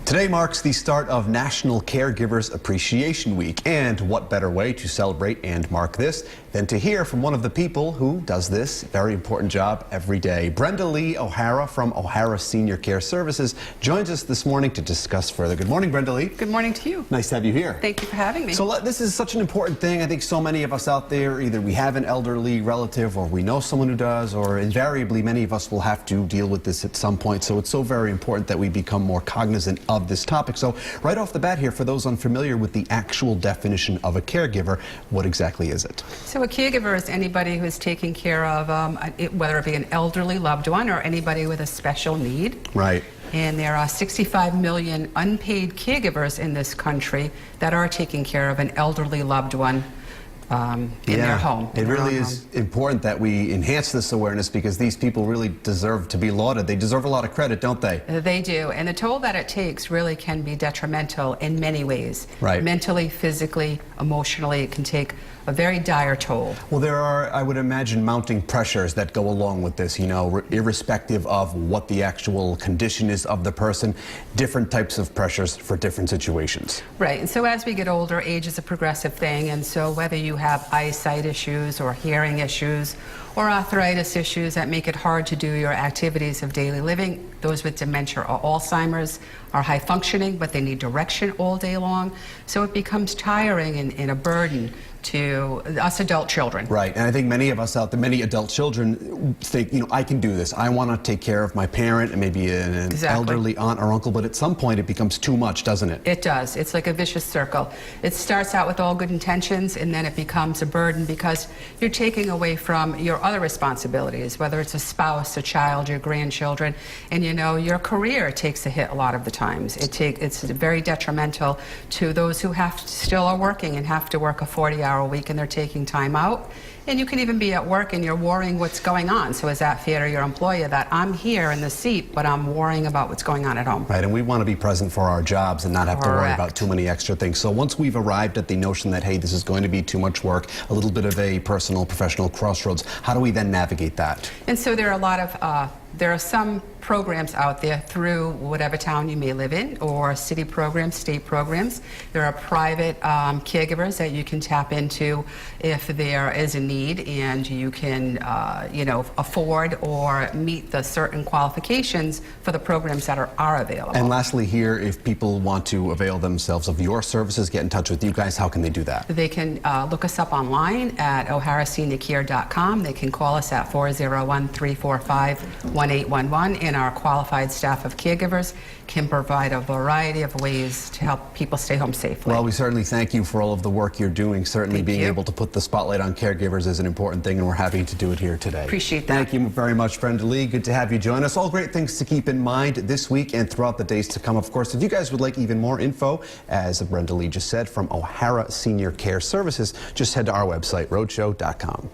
Today marks the start of National Caregivers Appreciation Week, and what better way to celebrate and mark this than to hear from one of the people who does this very important job every day. Brenda Lee O'Hara from O'Hara Senior Care Services joins us this morning to discuss further. Good morning, Brenda Lee. Good morning to you. Nice to have you here. Thank you for having me. So this is such an important thing. I think so many of us out there, either we have an elderly relative or we know someone who does, or invariably many of us will have to deal with this at some point. So it's so very important that we become more cognizant of this topic. So right off the bat here, for those unfamiliar with the actual definition of a caregiver, what exactly is it? So a caregiver is anybody who is taking care of, whether it be an elderly loved one or anybody with a special need. Right. And there are 65 million unpaid caregivers in this country that are taking care of an elderly loved one in their home. It really is important that we enhance this awareness, because these people really deserve to be lauded. They deserve a lot of credit, don't they? They do. And the toll that it takes really can be detrimental in many ways. Right. Mentally, physically, emotionally, it can take a very dire toll. Well, there are, I would imagine, mounting pressures that go along with this, you know, irrespective of what the actual condition is of the person, different types of pressures for different situations. Right. And so as we get older, age is a progressive thing, and so whether you have eyesight issues or hearing issues or arthritis issues that make it hard to do your activities of daily living, those with dementia or Alzheimer's are high functioning, but they need direction all day long. So it becomes tiring and a burden to us adult children. Right, and I think many of us out there, many adult children think, you know, I can do this. I want to take care of my parent and maybe an elderly aunt or uncle, but at some point it becomes too much, doesn't it? It does. It's like a vicious circle. It starts out with all good intentions, and then it becomes a burden because you're taking away from your other responsibilities, whether it's a spouse, a child, your grandchildren, and you know, your career takes a hit a lot of the times. It's very detrimental to those who still are working and have to work a 40-hour week, and they're taking time out. And you can even be at work and you're worrying what's going on. So is that fair to your employer that I'm here in the seat, but I'm worrying about what's going on at home? Right, and we want to be present for our jobs and not have to worry about too many extra things. So once we've arrived at the notion that, hey, this is going to be too much work, a little bit of a personal, professional crossroads, how do we then navigate that? And so there are a lot of, there are some programs out there through whatever town you may live in, or city programs, state programs. There are private caregivers that you can tap into if there is a need and you can, you know, afford or meet the certain qualifications for the programs that are available. And lastly here, if people want to avail themselves of your services, get in touch with you guys, how can they do that? They can look us up online at oharaseniorcare.com. They can call us at 401-345-1811, and our qualified staff of caregivers can provide a variety of ways to help people stay home safely. Well, we certainly thank you for all of the work you're doing. Certainly being able to put the spotlight on caregivers is an important thing, and we're happy to do it here today. Appreciate that. Thank you very much, Brenda Lee. Good to have you join us. All great things to keep in mind this week and throughout the days to come. Of course, if you guys would like even more info, as Brenda Lee just said, from O'Hara Senior Care Services, just head to our website, roadshow.com.